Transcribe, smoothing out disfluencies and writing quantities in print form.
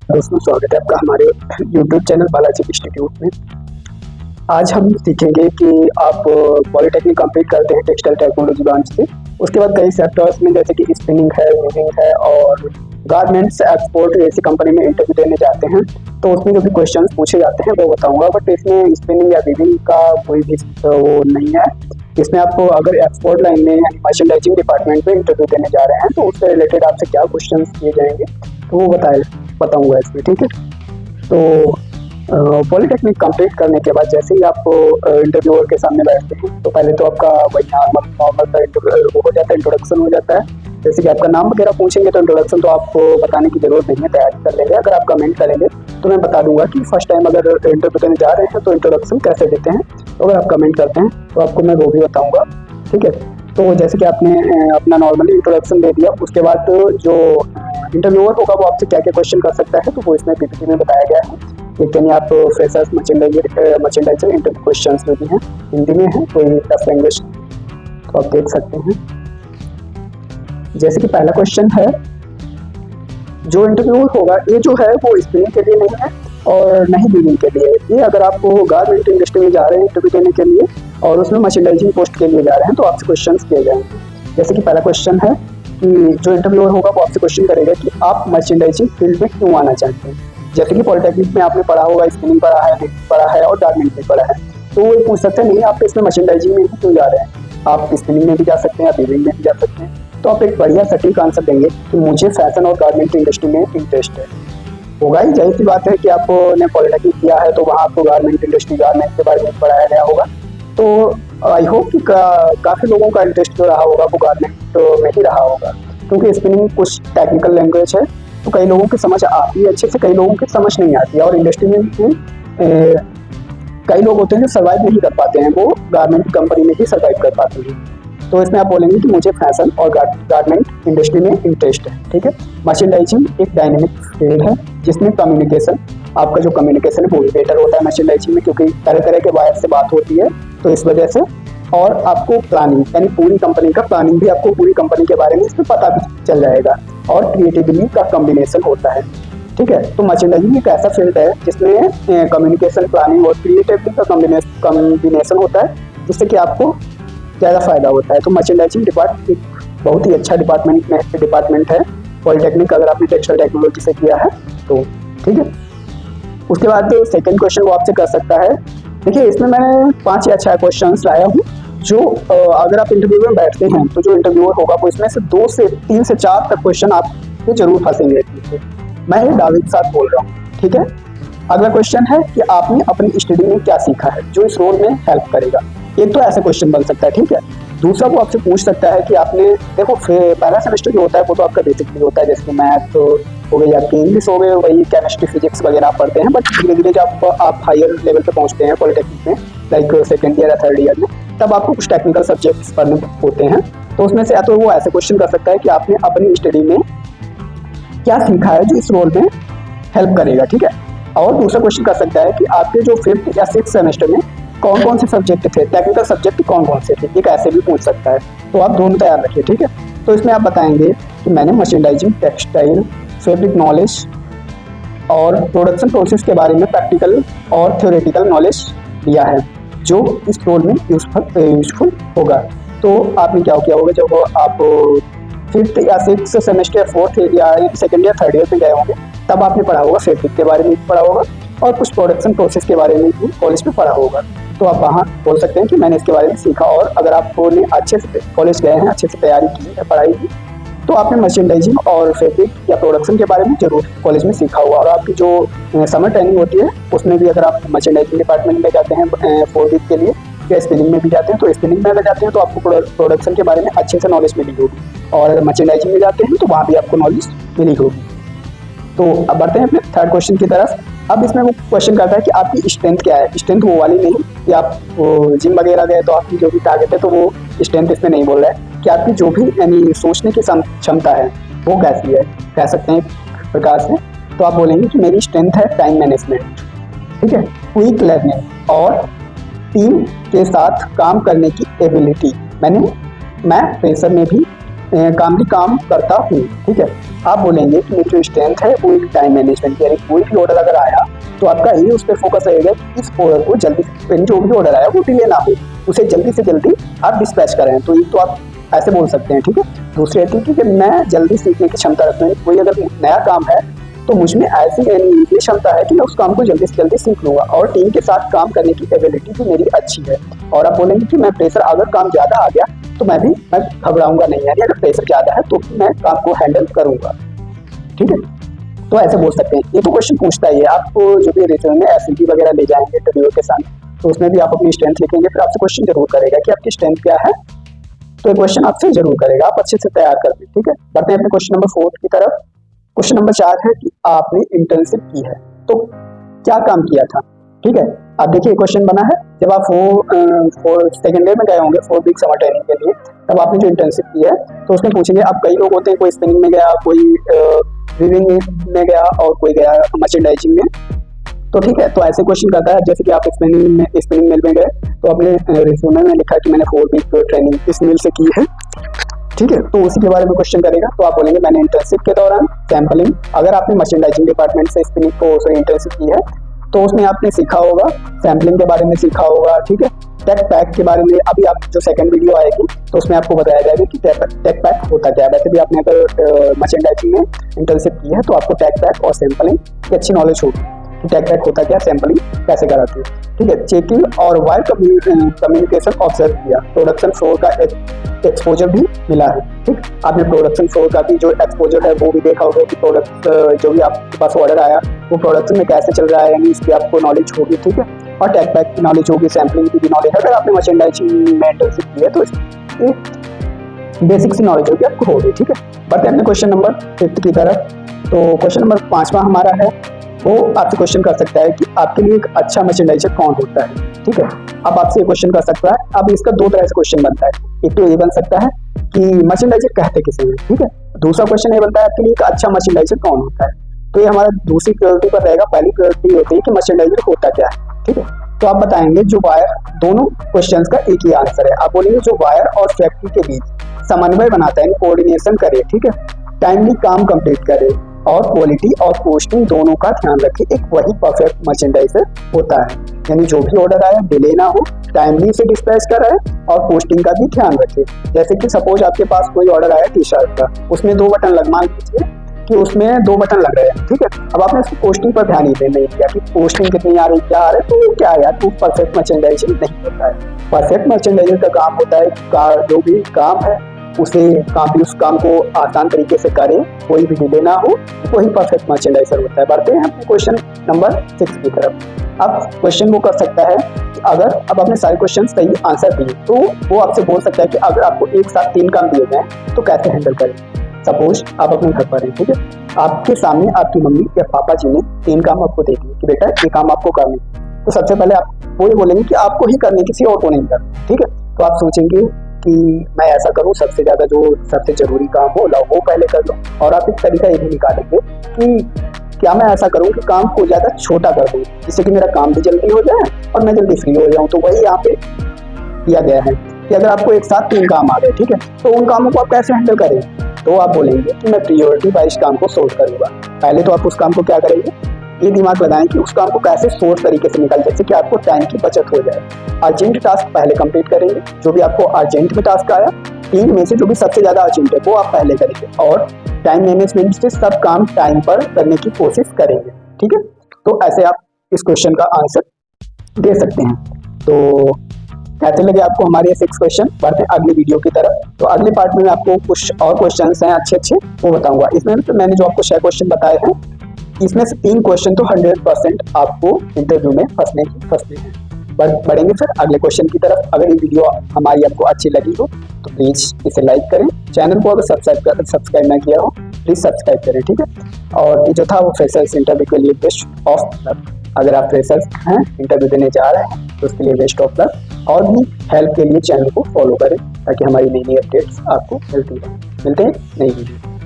दोस्तों, स्वागत है आपका हमारे YouTube चैनल बालाजी इंस्टीट्यूट में। आज हम सीखेंगे कि आप पॉलिटेक्निक कंप्लीट करते हैं टेक्सटाइल टेक्नोलॉजी ब्रांच से। उसके बाद कई सेक्टर्स में जैसे कि स्पिनिंग है, वीविंग है और गारमेंट्स एक्सपोर्ट ऐसी कंपनी में इंटरव्यू देने जाते हैं, तो उसमें जो भी क्वेश्चन पूछे जाते हैं वो बताऊंगा। बट इसमें स्पिनिंग या वीविंग का कोई भी वो नहीं है। इसमें आप अगर एक्सपोर्ट लाइन में यानी मर्चेंडाइजिंग डिपार्टमेंट में इंटरव्यू देने जा रहे हैं तो उससे रिलेटेड आपसे क्या क्वेश्चन किए जाएंगे तो वो बताऊंगा इसमें, ठीक है। तो पॉलिटेक्निक कंप्लीट करने के बाद जैसे ही आप इंटरव्यूअर के सामने बैठते हैं तो पहले तो आपका वही नॉर्मल सा वो हो जाता है, इंट्रोडक्शन हो जाता है। जैसे कि आपका नाम वगैरह पूछेंगे तो इंट्रोडक्शन तो आपको बताने की जरूरत नहीं है, तैयारी कर लेंगे। अगर आप कमेंट करेंगे तो मैं बता दूंगा कि फर्स्ट टाइम अगर इंटरव्यू देने जा रहे हैं तो इंट्रोडक्शन कैसे देते हैं। तो अगर आप कमेंट करते हैं तो आपको मैं वो भी बताऊँगा, ठीक है। तो जैसे कि आपने अपना नॉर्मली इंट्रोडक्शन दे दिया, उसके बाद जो इंटरव्यूअर होगा वो आपसे क्या क्या क्वेश्चन कर सकता है तो वो इसमें पीपीटी में बताया गया है। लेकिन आप फ्रेशर्स मर्चेंडाइजर इंटरव्यू क्वेश्चन जो भी हैं हिंदी में है, कोई टफ लैंग्वेज तो आप देख सकते हैं। जैसे कि पहला क्वेश्चन है, जो इंटरव्यूअर होगा ये जो है वो स्पिनिंग के लिए नहीं है और नहीं वीविंग के लिए। ये अगर आप गारमेंट इंडस्ट्री में जा रहे हैं इंटरव्यू देने के लिए और उसमें मर्चेंडाइजिंग पोस्ट के लिए जा रहे हैं तो आपसे क्वेश्चन किए जाएंगे। जैसे कि पहला क्वेश्चन है कि जो इंटरव्यूअर होगा वो आपसे क्वेश्चन करेगा कि आप मर्चेंडाइजिंग फील्ड में क्यों आना चाहते हैं। जैसे कि पॉलिटेक्निक में आपने पढ़ा होगा, स्पिनिंग पढ़ा है और गारमेंट में पढ़ा है, तो वो पूछ सकते नहीं आप इसमें मर्चेंडाइजिंग में क्यों जा रहे हैं। आप स्पिनिंग में भी जा सकते हैं, वीविंग में भी जा सकते हैं। तो आप एक बढ़िया सटीक आंसर देंगे कि मुझे फैशन और गारमेंट इंडस्ट्री में इंटरेस्ट है। होगा ही, जाहिर सी बात है कि आपने पॉलिटेक्निक किया है तो वहाँ आपको गारमेंट के बारे में पढ़ाया गया होगा। तो आई होप कि काफ़ी लोगों का इंटरेस्ट जो रहा होगा वो गारमेंट में ही रहा होगा, क्योंकि स्पिनिंग कुछ टेक्निकल लैंग्वेज है तो कई लोगों की समझ आती है अच्छे से, कई लोगों की समझ नहीं आती है। और इंडस्ट्री में कई लोग होते हैं जो सर्वाइव नहीं कर पाते हैं, वो गारमेंट कंपनी में ही सर्वाइव कर पाते हैं। तो इसमें आप बोलेंगे कि मुझे फैशन और गारमेंट इंडस्ट्री में इंटरेस्ट है, ठीक है। मर्चेंडाइजिंग एक डायनेमिक फील्ड है जिसमें कम्युनिकेशन, आपका जो कम्युनिकेशन है वो भी बेटर होता है मर्चेंडाइजिंग में, क्योंकि तरह तरह के वायर से बात होती है तो इस वजह से। और आपको प्लानिंग यानी पूरी कंपनी का प्लानिंग भी, आपको पूरी कंपनी के बारे में इसमें पता भी चल जाएगा। और क्रिएटिविटी का कॉम्बिनेशन होता है, ठीक है। तो मर्चेंडाइजिंग एक ऐसा फील्ड है जिसमें कम्युनिकेशन, प्लानिंग और क्रिएटिविटी का कॉम्बिनेशन होता है, जिससे कि आपको ज़्यादा फायदा होता है। तो मर्चेंडाइजिंग डिपार्टमेंट एक बहुत ही अच्छा डिपार्टमेंट है पॉलिटेक्निक, अगर आपने टेक्सटाइल टेक्नोलॉजी से किया है तो, ठीक है। उसके बाद सेकंड क्वेश्चन वो आपसे कर सकता है। देखिए, इसमें मैं 5 या 6 क्वेश्चन लाया हूँ जो अगर आप इंटरव्यू में बैठते हैं तो जो इंटरव्यूअर होगा वो इसमें से 2 से 3 से 4 तक क्वेश्चन आपको जरूर फंसेंगे। मैं ये दावे के साथ बोल रहा हूँ, ठीक है। अगला क्वेश्चन है कि आपने अपनी स्टडी में क्या सीखा है जो इस रोल में हेल्प करेगा। एक तो ऐसा क्वेश्चन बन सकता है, ठीक है। दूसरा वो आपसे पूछ सकता है कि आपने, देखो पहला सेमेस्टर जो होता है वो तो आपका बेसिकली होता है, जैसे मैथ हो गई, आपकी इंग्लिश हो गई, वही केमिस्ट्री फिजिक्स वगैरह आप पढ़ते हैं। बट धीरे धीरे जब आप हायर लेवल पे पहुंचते हैं पॉलिटेक्निक में, लाइक सेकेंड ईयर या थर्ड ईयर में, तब आपको कुछ टेक्निकल सब्जेक्ट्स पढ़ने होते हैं। तो उसमें से या तो वो ऐसे क्वेश्चन कर सकता है कि आपने अपनी स्टडी में क्या सीखा है जो इस रोल में हेल्प करेगा, ठीक है। और दूसरा क्वेश्चन कर सकता है कि आपके जो 5th या 6th सेमेस्टर में कौन कौन से सब्जेक्ट थे, टेक्निकल सब्जेक्ट कौन कौन से थे, एक ऐसे भी पूछ सकता है। तो आप दोनों तैयार रखिए, ठीक है। तो इसमें आप बताएंगे कि मैंने मर्चेंडाइजिंग, टेक्सटाइल, फैब्रिक नॉलेज और प्रोडक्शन प्रोसेस के बारे में प्रैक्टिकल और थ्योरेटिकल नॉलेज लिया है जो इस रोल में यूजफुल होगा। तो आपने क्या किया होगा, जब आप 5th या 6th सेमेस्टर, 4th या सेकेंड ईयर थर्ड ईयर पे गए होंगे तब आपने पढ़ा होगा, फैब्रिक के बारे में पढ़ा होगा और कुछ प्रोडक्शन प्रोसेस के बारे में भी कॉलेज में पढ़ा होगा। तो आप वहाँ बोल सकते हैं कि मैंने इसके बारे में सीखा। और अगर आपने अच्छे से कॉलेज गए हैं, अच्छे से तैयारी की है, पढ़ाई की, तो आपने मर्चेंडाइजिंग और फैब्रिक या प्रोडक्शन के बारे में जरूर कॉलेज में सीखा हुआ। और आपकी जो समर ट्रेनिंग होती है उसमें भी अगर आप मर्चेंडाइजिंग डिपार्टमेंट में जाते हैं 4 वीक के लिए, या स्पिनिंग में भी जाते हैं तो स्पिनिंग में अगर जाते हैं तो आपको प्रोडक्शन के बारे में अच्छे से नॉलेज मिली होगी। और अगर मर्चेंडाइजिंग में जाते हैं तो वहाँ भी आपको नॉलेज मिली होगी। तो अब बढ़ते हैं अपने थर्ड क्वेश्चन की तरफ। अब इसमें वो क्वेश्चन करता है कि आपकी स्ट्रेंथ क्या है। स्ट्रेंथ वो वाली नहीं कि आप जिम वगैरह गए तो आपकी जो भी टारगेट है, तो वो स्ट्रेंथ इसमें नहीं बोल रहा है कि आपकी जो भी यानी सोचने की क्षमता है वो कैसी है, कह सकते हैं एक प्रकार से। तो आप बोलेंगे कि मेरी स्ट्रेंथ है टाइम मैनेजमेंट, ठीक है, क्विक लर्निंग और टीम के साथ काम करने की एबिलिटी। मैं प्रेशर में भी कामली काम करता हूँ। ठीक है, आप बोलेंगे कि मेरी जो स्ट्रेंथ है वो एक टाइम मैनेजमेंट की, यानी कोई भी ऑर्डर अगर आया तो आपका ये उस पर फोकस रहेगा कि इस ऑर्डर को जल्दी, जो भी ऑर्डर आया वो डिले ना हो, उसे जल्दी से जल्दी आप डिस्पैच करें। तो ये तो आप ऐसे बोल सकते हैं। ठीक है, दूसरी रहती है कि मैं जल्दी सीखने की क्षमता रखता हूँ। कोई अगर नया काम है तो मुझ में ऐसी ये क्षमता है कि मैं उस काम को जल्दी से जल्दी सीख लूँगा, और टीम के साथ काम करने की एबिलिटी भी मेरी अच्छी है। और आप बोलेंगे कि मैं प्रेशर, अगर काम ज़्यादा आ गया तो मैं घबराऊंगा नहीं, यानी अगर प्रेशर ज़्यादा है तो भी मैं काम को हैंडल करूँगा। ठीक है, तो ऐसे बोल सकते हैं। ये तो क्वेश्चन पूछता ही है। आपको जो भी रिज्यूमे में एसएलटी वगैरह ले जाएंगे इंटरव्यू के साथ, तो उसमें भी आप अपनी स्ट्रेंथ लिखेंगे, फिर आपसे क्वेश्चन जरूर करेगा कि आपकी स्ट्रेंथ क्या है, तो क्वेश्चन आपसे जरूर करेगा, आप अच्छे से तैयार कर लें। ठीक है, बढ़ते हैं अपने क्वेश्चन नंबर 4 की तरफ। क्वेश्चन नंबर 4 है कि आपने इंटर्नशिप की है तो क्या काम किया था। ठीक है, आप देखिए क्वेश्चन बना है, जब आप सेकेंड ईयर में गए होंगे 4 वीक समर ट्रेनिंग के लिए, तब आपने जो इंटर्नशिप की है तो उसमें पूछेंगे। आप कई लोग होते हैं, कोई स्पिनिंग में गया, कोई वीविंग में गया, और कोई गया मर्चेंडाइजिंग में। तो ठीक है, तो ऐसे क्वेश्चन करता है, जैसे कि आप स्पिनिंग मिल में गए तो अपने रिज्यूमे में लिखा कि मैंने 4 वीक ट्रेनिंग इस मिल से की है। ठीक है, तो उसी के बारे में क्वेश्चन करेगा, तो आप बोलेंगे मैंने इंटर्नशिप के दौरान सैम्पलिंग, अगर आपने मर्चेंडाइजिंग डिपार्टमेंट से स्पिनिंग को इंटर्नशिप की है तो उसमें आपने सीखा होगा, सैम्पलिंग के बारे में सीखा होगा। ठीक है, टेक पैक के बारे में अभी आप जो सेकंड वीडियो आएगी तो उसमें आपको बताया जाएगा कि टेक पैक होता क्या है। वैसे भी आपने अगर मर्चेंडाइजिंग में इंटर्नशिप की है तो आपको टेक पैक और सैम्पलिंग की अच्छी नॉलेज होगी कि टेक पैक होता क्या, सैम्पलिंग कैसे कराती है। ठीक है, चेकिंग और वायर कम्युनिकेशन ऑब्जर्व किया, प्रोडक्शन फ्लोर का एक्सपोजर भी मिला है। ठीक, आपने प्रोडक्शन फ्लोर का भी जो एक्सपोजर है वो भी देखा होगा कि प्रोडक्ट जो भी आपके पास ऑर्डर आया वो प्रोडक्शन में कैसे चल रहा है, यानी इसकी आपको नॉलेज होगी। ठीक है, और टेक पैक की नॉलेज होगी, सैम्पलिंग की भी नॉलेज। अगर आपने मर्चेंडाइजिंग में इंटर्नशिप की है तो बेसिक सी नॉलेज होगी आपको होगी। ठीक है, बढ़ते हैं अपने क्वेश्चन नंबर 5 की तरफ। तो क्वेश्चन नंबर 5वां हमारा है, वो आपसे क्वेश्चन कर सकता है कि आपके लिए एक अच्छा मर्चेंडाइजर कौन होता है। ठीक है, अब आपसे क्वेश्चन कर सकता है। अब इसका 2 तरह से क्वेश्चन बनता है, एक तो ये बन सकता है कि मर्चेंडाइजर कहते किसे हैं। ठीक है, दूसरा क्वेश्चन ये बनता है आपके लिए एक अच्छा मर्चेंडाइजर कौन होता है। तो ये हमारा दूसरी प्रायोरिटी पर रहेगा। पहली प्रायोरिटी होती है कि मर्चेंडाइजर होता क्या है। ठीक है, तो आप बताएंगे जो वायर, दोनों क्वेश्चंस का एक ही आंसर है। आप बोलेंगे जो वायर और फैक्ट्री के बीच समन्वय बनाता है, कोऑर्डिनेशन करे। ठीक है, टाइमली काम कंप्लीट करे और क्वालिटी और कॉस्टिंग दोनों का ध्यान रखे, एक वही परफेक्ट मर्चेंडाइजर होता है। यानी जो भी ऑर्डर आया डिले ना हो, टाइमली से डिस्पैच कराए और कॉस्टिंग का भी ध्यान रखे। जैसे कि सपोज आपके पास कोई ऑर्डर आया टी शर्ट का, उसमें 2 बटन मान लीजिए कि उसमें 2 बटन लग रहे हैं। ठीक है, अब आपने उसकी कॉस्टिंग पर ध्यान ही नहीं दिया कि कॉस्टिंग कितनी आ रही, क्या आ रहा है, तो क्या है यार, तो परफेक्ट मर्चेंडाइजर नहीं होता है। परफेक्ट मर्चेंडाइजर का काम होता है जो भी काम है उस काम को आसान तरीके से करें, कोई भी डिले ना हो, वही परफेक्ट मर्चेंडाइजर होता है। बढ़ते हैं अपने क्वेश्चन नंबर 6 की तरफ। अब क्वेश्चन वो कर सकता है कि अगर अब आपने सारे क्वेश्चन सही आंसर दिए तो वो आपसे बोल सकता है कि अगर आपको एक साथ 3 काम दिए जाए तो कैसे हैंडल करें। सपोज आप अपने घर पर हैं, ठीक है, आपके सामने आपकी मम्मी या पापा जी ने 3 काम आपको दे दिए कि बेटा ये काम आपको करने, तो सबसे पहले आप वो ये बोलेंगे कि आपको ही करने, किसी और को नहीं करना। ठीक है, तो आप सोचेंगे कि मैं ऐसा करूं, सबसे ज़्यादा जो सबसे ज़रूरी काम हो लाओ वो पहले कर लो। और आप एक तरीका ये भी निकालेंगे कि क्या मैं ऐसा करूं कि काम को ज़्यादा छोटा कर दूं, जिससे कि मेरा काम भी जल्दी हो जाए और मैं जल्दी फ्री हो जाऊं। तो वही यहाँ पे किया गया है कि अगर आपको एक साथ 3 काम आ गए, ठीक है, तो उन कामों को आप कैसे हैंडल करें। तो आप बोलेंगे कि मैं प्रायोरिटी वाइज काम को सोर्ट करूंगा। पहले तो आप उस काम को क्या करेंगे, ये दिमाग लगाएं कि उस काम को कैसे सोर्स तरीके से निकाल, जैसे कि आपको टाइम की बचत हो जाए। अर्जेंट टास्क पहले कंप्लीट करेंगे, जो भी आपको अर्जेंट में टास्क आया 3 में से जो भी सबसे ज़्यादा अर्जेंट है वो आप पहले करेंगे, और टाइम मैनेजमेंट से सब काम टाइम पर करने की कोशिश करेंगे। ठीक है, तो ऐसे आप इस क्वेश्चन का आंसर दे सकते हैं। तो कैसे लगे आपको हमारे 6 क्वेश्चन। बढ़ते हैं अगली वीडियो की तरफ। तो अगले पार्ट में आपको कुछ और क्वेश्चन हैं अच्छे वो बताऊंगा। इसमें तो मैंने जो आपको 6 क्वेश्चन बताए हैं, इसमें से 3 क्वेश्चन तो 100% आपको इंटरव्यू में फंसने हैं। बढ़ेंगे फिर अगले क्वेश्चन की तरफ। अगर ये वीडियो हमारी आपको अच्छी लगी हो तो प्लीज़ इसे लाइक करें। चैनल को अगर सब्सक्राइब ना किया हो प्लीज़ सब्सक्राइब करें। ठीक है, और ये जो था वो फ्रेशर्स इंटरव्यू के लिए बेस्ट ऑफ लक। अगर आप फ्रेशर्स हैं, इंटरव्यू देने जा रहे हैं, तो उसके लिए बेस्ट ऑफ लक। और भी हेल्प के लिए चैनल को फॉलो करें ताकि हमारी नई अपडेट्स आपको मिलती रहें। मिलते हैं नई वीडियो।